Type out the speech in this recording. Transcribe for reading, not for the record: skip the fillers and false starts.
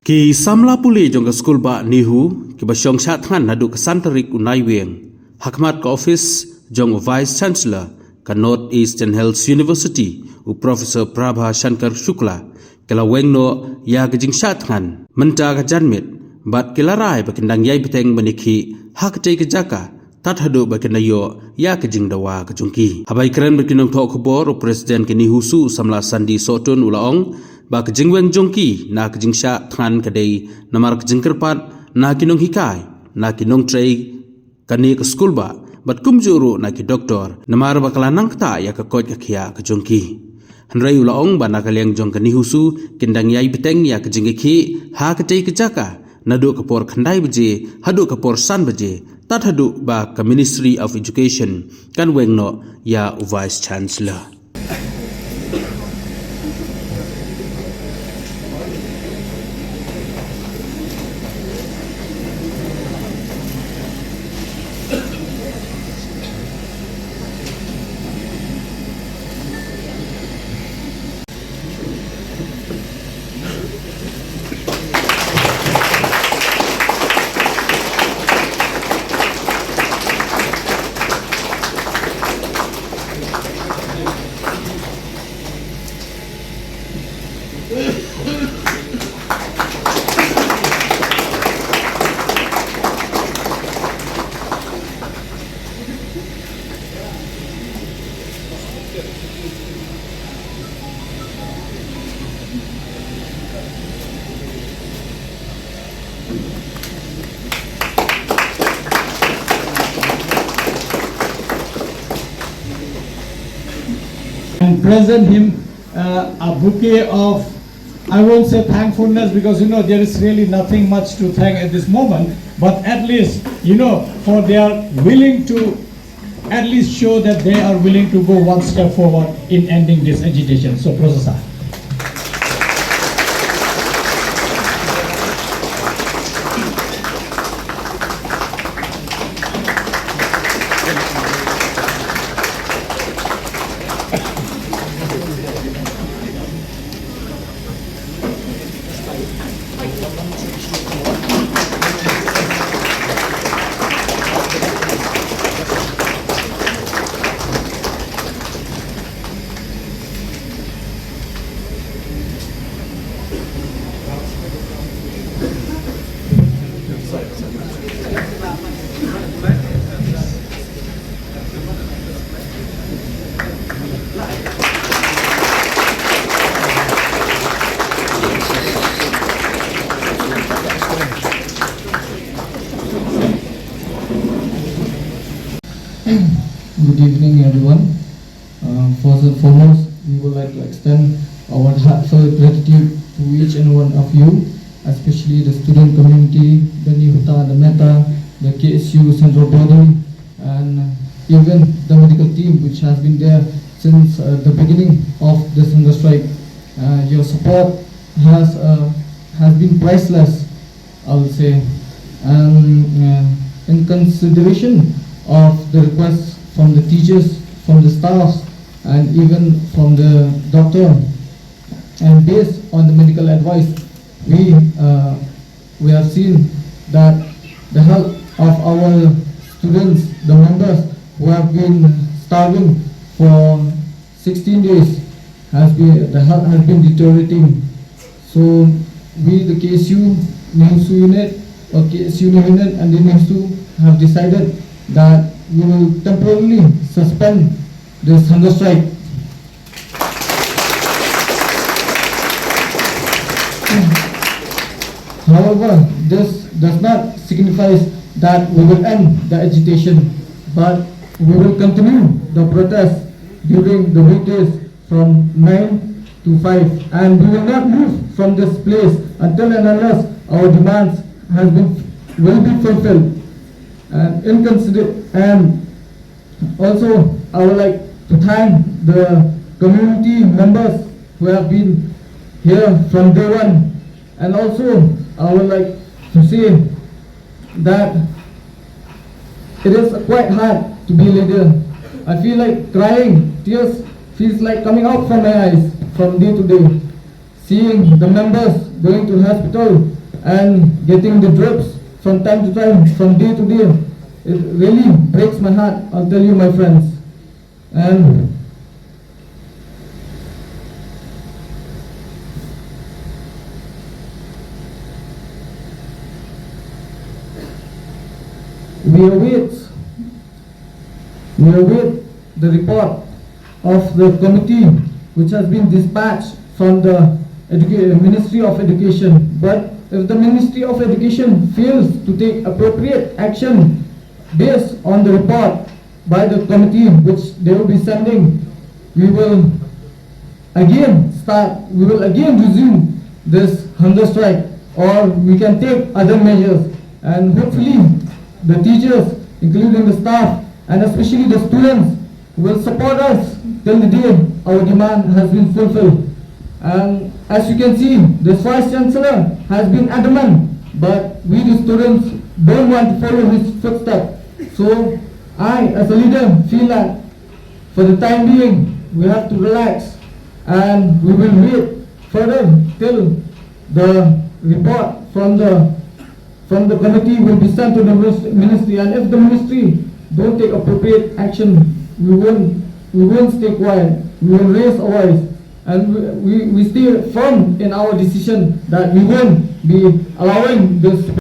Ki Samla Pule Pynbna NEHU ki basyong thngan nadu kasantarik unai weng Hakmat ka office jong Vice Chancellor ka North Eastern Health University u Professor Prabha Shankar Shukla kala weng no ya ka jingshah thngan menta ka janmit bat kilarai bakindang yai bteng maniki hakte ka jaka tat hadu bakinayo ya ka jingdawa ka jungki habai keren bakinong thok khobor u President ki NEHU su Samla Sandi Sotun ulaong ba ka jingweng jongki na ka jingshah thngan kadai namar ka jingkerpat na kinong hikai na kinong trei kani ka school ba bat kumjuru na ki doktor namar ba kala nangta ya ka kot ka khia ka jongki hanrai ulaong ba na ka leng jong ka NEHU su kindang yai bteng ya ka jingiakhih ha ka tei ka jaka nadu ka por khandai baje hadu ka por san baje tat hadu ba ka Ministry of Education kan weng no ya Vice Chancellor. And present him a bouquet of, I won't say thankfulness because there is really nothing much to thank at this moment, but at least for they are willing to at least show that they are willing to go one step forward in ending this agitation. So Professor. Good evening, everyone. First and foremost, we would like to extend our heartfelt gratitude to each and one of you, especially the student community, the NEHU, the Meta, the KSU Central Body, and even the medical team, which has been there since the beginning of this hunger strike. Your support has been priceless, I would say, and in consideration of the requests from the teachers, from the staffs, and even from the doctor, and based on the medical advice, we have seen that the health of our students, the members who have been starving for 16 days, the health has been deteriorating. So we, the KSU NEHU unit, or KSU unit, and the NEHU have decided that we will temporarily suspend this hunger strike. However, this does not signify that we will end the agitation, but we will continue the protest during the weekdays from 9 to 5, and we will not move from this place until and unless our demands will be fulfilled. And also I would like to thank the community members who have been here from day one, and also I would like to say that it is quite hard to be a leader. I feel like crying, tears feels like coming out from my eyes from day to day. Seeing the members going to hospital, and getting the drops from time to time, from day to day. It really breaks my heart, I'll tell you, my friends. And we await the report of the committee which has been dispatched from the Ministry of Education. But if the Ministry of Education fails to take appropriate action based on the report by the committee which they will be sending, we will again resume this hunger strike, or we can take other measures, and hopefully the teachers, including the staff and especially the students, will support us till the day our demand has been fulfilled. And as you can see, the Vice Chancellor has been adamant, but we the students don't want to follow his footsteps. So I, as a leader, feel that for the time being, we have to relax and we will wait further till the report from the committee will be sent to the ministry. And if the ministry don't take appropriate action, we won't stay quiet. We will raise our voice, and we stay firm in our decision that we won't be allowing this